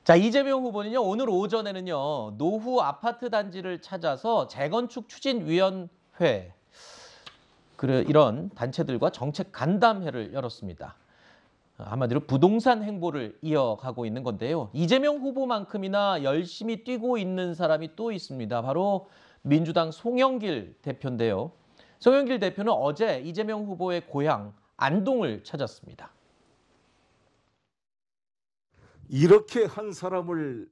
자, 이재명 후보는요, 오늘 오전에는요, 노후 아파트 단지를 찾아서 재건축 추진위원회, 이런 단체들과 정책 간담회를 열었습니다. 한마디로 부동산 행보를 이어가고 있는 건데요. 이재명 후보만큼이나 열심히 뛰고 있는 사람이 또 있습니다. 바로 민주당 송영길 대표인데요. 송영길 대표는 어제 이재명 후보의 고향 안동을 찾았습니다. 이렇게 한 사람을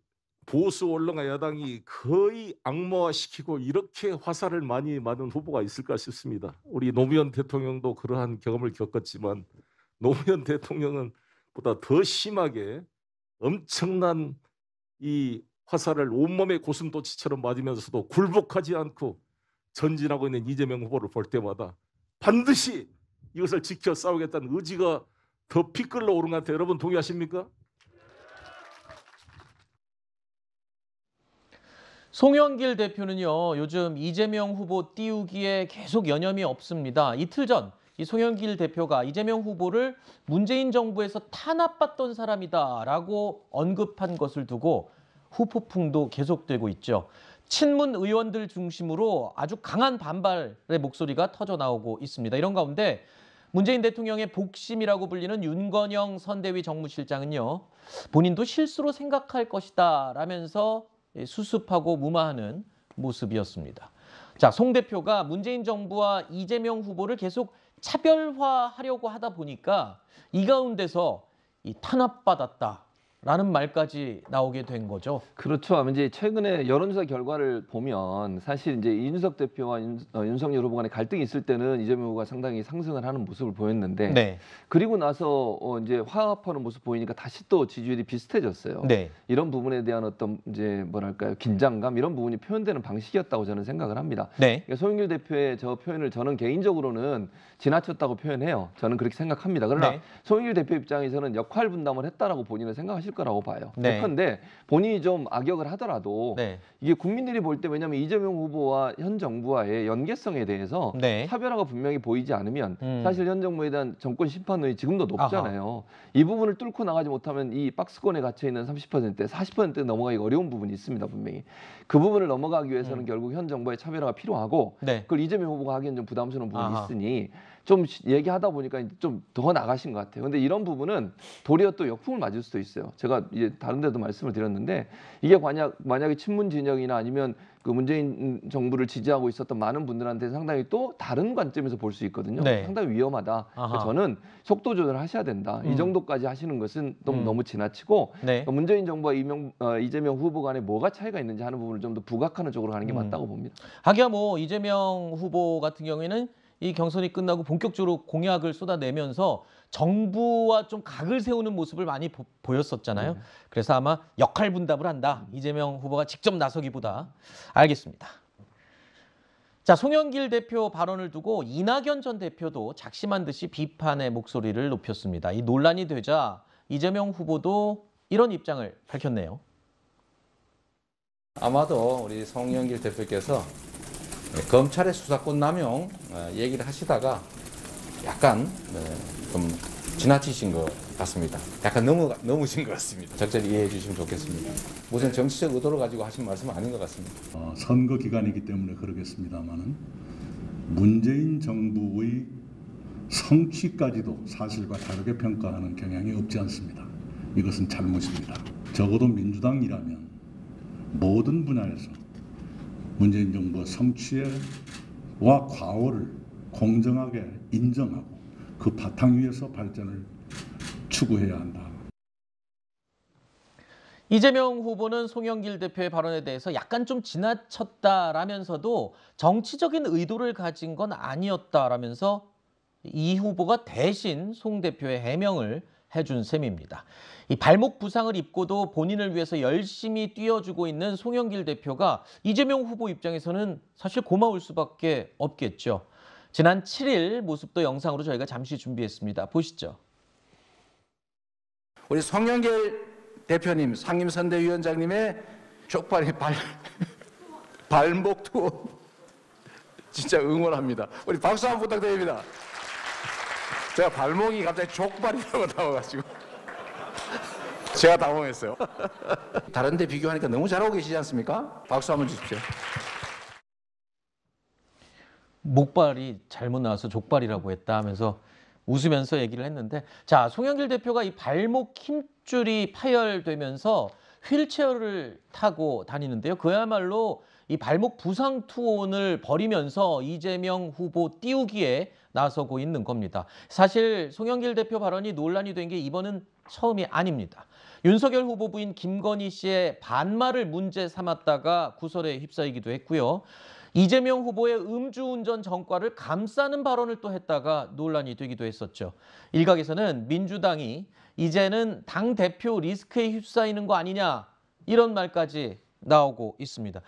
보수 언론과 야당이 거의 악마화시키고 이렇게 화살을 많이 맞은 후보가 있을까 싶습니다. 우리 노무현 대통령도 그러한 경험을 겪었지만 노무현 대통령은 보다 더 심하게 엄청난 이 화살을 온몸에 고슴도치처럼 맞으면서도 굴복하지 않고 전진하고 있는 이재명 후보를 볼 때마다 반드시 이것을 지켜 싸우겠다는 의지가 더 피끓러 오른 것 같아요. 여러분 동의하십니까? 송영길 대표는요, 요즘 이재명 후보 띄우기에 계속 여념이 없습니다. 이틀 전 이 송영길 대표가 이재명 후보를 문재인 정부에서 탄압받던 사람이다라고 언급한 것을 두고 후폭풍도 계속되고 있죠. 친문 의원들 중심으로 아주 강한 반발의 목소리가 터져 나오고 있습니다. 이런 가운데 문재인 대통령의 복심이라고 불리는 윤건영 선대위 정무실장은요, 본인도 실수로 생각할 것이다 라면서 수습하고 무마하는 모습이었습니다. 자, 송 대표가 문재인 정부와 이재명 후보를 계속 차별화하려고 하다 보니까 이 가운데서 탄압받았다라는 말까지 나오게 된 거죠. 그렇죠. 아마 이제 최근에 여론조사 결과를 보면 사실 이제 이준석 대표와 윤석열 후보 간에 갈등이 있을 때는 이재명 후보가 상당히 상승을 하는 모습을 보였는데, 네. 그리고 나서 이제 화합하는 모습 보이니까 다시 또 지지율이 비슷해졌어요. 네. 이런 부분에 대한 어떤 이제 뭐랄까요, 긴장감 이런 부분이 표현되는 방식이었다고 저는 생각을 합니다. 네. 그러니까 송영길 대표의 저 표현을 저는 개인적으로는 지나쳤다고 표현해요. 저는 그렇게 생각합니다. 그러나 네. 송영길 대표 입장에서는 역할 분담을 했다라고 본인은 생각하실 거라고 봐요. 네. 예컨대 본인이 좀 악역을 하더라도 네. 이게 국민들이 볼 때, 왜냐하면 이재명 후보와 현 정부와의 연계성에 대해서 네. 차별화가 분명히 보이지 않으면 사실 현 정부에 대한 정권 심판론이 지금도 높잖아요. 이 부분을 뚫고 나가지 못하면 이 박스권에 갇혀 있는 30%, 40% 넘어가기 어려운 부분이 있습니다. 분명히 그 부분을 넘어가기 위해서는 결국 현 정부의 차별화가 필요하고, 네. 그걸 이재명 후보가 하기엔 좀 부담스러운 부분이 아하. 있으니 좀 얘기하다 보니까 좀 더 나가신 것 같아요. 근데 이런 부분은 도리어 또 역풍을 맞을 수도 있어요. 제가 이제 다른 데도 말씀을 드렸는데, 이게 만약에 친문 진영이나 아니면 그 문재인 정부를 지지하고 있었던 많은 분들한테 상당히 또 다른 관점에서 볼 수 있거든요. 네. 상당히 위험하다. 저는 속도 조절을 하셔야 된다. 이 정도까지 하시는 것은 너무 지나치고, 네. 문재인 정부와 이재명 후보 간에 뭐가 차이가 있는지 하는 부분을 좀 더 부각하는 쪽으로 가는 게 맞다고 봅니다. 하기야 뭐 이재명 후보 같은 경우에는 이 경선이 끝나고 본격적으로 공약을 쏟아내면서 정부와 좀 각을 세우는 모습을 많이 보였었잖아요. 그래서 아마 역할 분담을 한다. 이재명 후보가 직접 나서기보다. 알겠습니다. 자, 송영길 대표 발언을 두고 이낙연 전 대표도 작심한 듯이 비판의 목소리를 높였습니다. 이 논란이 되자 이재명 후보도 이런 입장을 밝혔네요. 아마도 우리 송영길 대표께서 검찰의 수사권 남용 얘기를 하시다가 약간 좀 지나치신 것 같습니다. 약간 넘으신 것 같습니다. 적절히 이해해 주시면 좋겠습니다. 무슨 정치적 의도를 가지고 하신 말씀은 아닌 것 같습니다. 선거 기간이기 때문에 그러겠습니다만은 문재인 정부의 성취까지도 사실과 다르게 평가하는 경향이 없지 않습니다. 이것은 잘못입니다. 적어도 민주당이라면 모든 분야에서 문재인 정부의 성취와 과오를 공정하게 인정하고 그 바탕 위에서 발전을 추구해야 한다. 이재명 후보는 송영길 대표의 발언에 대해서 약간 좀 지나쳤다라면서도 정치적인 의도를 가진 건 아니었다라면서 이 후보가 대신 송 대표의 해명을 해준 셈입니다. 이 발목 부상을 입고도 본인을 위해서 열심히 뛰어주고 있는 송영길 대표가 이재명 후보 입장에서는 사실 고마울 수밖에 없겠죠. 지난 7일 모습도 영상으로 저희가 잠시 준비했습니다. 보시죠. 우리 송영길 대표님, 상임선대위원장님의 쪽발이 발목 투어 진짜 응원합니다. 우리 박수 한번 부탁드립니다. 제가 발목이 갑자기 족발이라고 나와가지고 제가 당황했어요. 다른 데 비교하니까 너무 잘하고 계시지 않습니까? 박수 한번 주십시오. 목발이 잘못 나와서 족발이라고 했다 하면서 웃으면서 얘기를 했는데, 자, 송영길 대표가 이 발목 힘줄이 파열되면서 휠체어를 타고 다니는데요. 그야말로 이 발목 부상 투혼을 벌이면서 이재명 후보 띄우기에 나서고 있는 겁니다. 사실 송영길 대표 발언이 논란이 된 게 이번은 처음이 아닙니다. 윤석열 후보 부인 김건희 씨의 반말을 문제 삼았다가 구설에 휩싸이기도 했고요. 이재명 후보의 음주운전 전과를 감싸는 발언을 또 했다가 논란이 되기도 했었죠. 일각에서는 민주당이 이제는 당대표 리스크에 휩싸이는 거 아니냐, 이런 말까지 나오고 있습니다.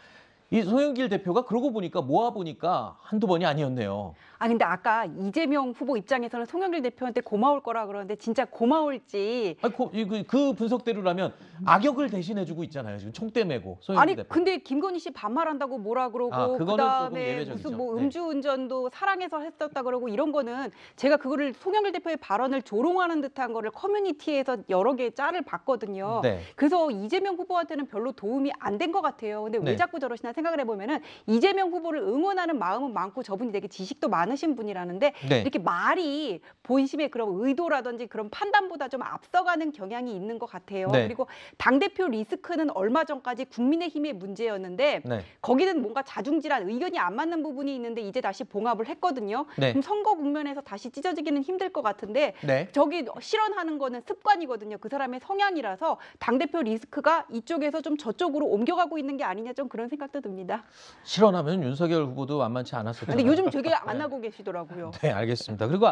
이 송영길 대표가 그러고 보니까 모아보니까 한두 번이 아니었네요. 아 근데 아까 이재명 후보 입장에서는 송영길 대표한테 고마울 거라 그러는데 진짜 고마울지. 아니, 그 분석대로라면 악역을 대신해주고 있잖아요. 지금 총대 메고 송영길 아니 대표. 근데 김건희 씨 반말한다고 뭐라 그러고 그거는 조금 그다음에 예외적이죠. 무슨 뭐 네. 음주운전도 사랑해서 했었다 그러고 이런 거는 제가 그거를 송영길 대표의 발언을 조롱하는 듯한 거를 커뮤니티에서 여러 개 짤을 봤거든요. 네. 그래서 이재명 후보한테는 별로 도움이 안 된 것 같아요. 근데 왜 네. 자꾸 저러시나 생각을 해보면은 이재명 후보를 응원하는 마음은 많고 저분이 되게 지식도 많으신 분이라는데 네. 이렇게 말이 본심의 그런 의도라든지 그런 판단보다 좀 앞서가는 경향이 있는 것 같아요. 네. 그리고 당대표 리스크는 얼마 전까지 국민의힘의 문제였는데 네. 거기는 뭔가 자중질환 의견이 안 맞는 부분이 있는데 이제 다시 봉합을 했거든요. 네. 그럼 선거 국면에서 다시 찢어지기는 힘들 것 같은데 네. 저기 실현하는 거는 습관이거든요. 그 사람의 성향이라서 당대표 리스크가 이쪽에서 좀 저쪽으로 옮겨가고 있는 게 아니냐 좀 그런 생각도 듭니다. 실언하면 윤석열 후보도 만만치 않았었잖아요. 근데 요즘 되게 안 하고 계시더라고요. 네, 알겠습니다. 그리고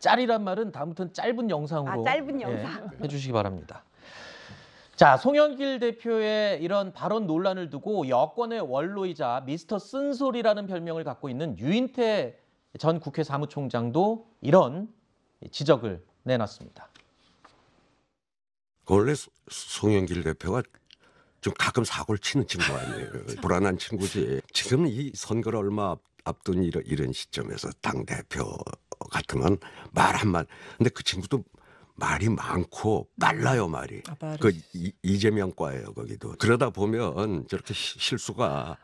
짤이란 말은 다음부터는 짧은 영상으로 짧은 영상. 해주시기 바랍니다. 자, 송영길 대표의 이런 발언 논란을 두고 여권의 원로이자 미스터 쓴소리라는 별명을 갖고 있는 유인태 전 국회 사무총장도 이런 지적을 내놨습니다. 원래 송영길 대표가 좀 가끔 사고를 치는 친구 아니에요. 불안한 친구지. 지금 이 선거를 얼마 앞둔 이런 시점에서 당대표 같으면 말 한마디. 근데 그 친구도 말이 많고 빨라요, 말이. 그 이재명과예요, 거기도. 그러다 보면 저렇게 실수가.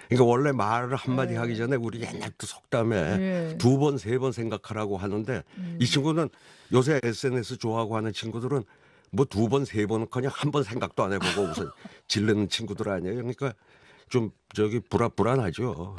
그러니까 원래 말을 한마디 하기 전에 우리 옛날부터 속담에 두 번, 세 번 생각하라고 하는데 이 친구는 요새 SNS 좋아하고 하는 친구들은 뭐 두 번, 세 번은 그냥 한 번 생각도 안 해보고 우선 질르는 친구들 아니에요. 그러니까 좀 불안하죠.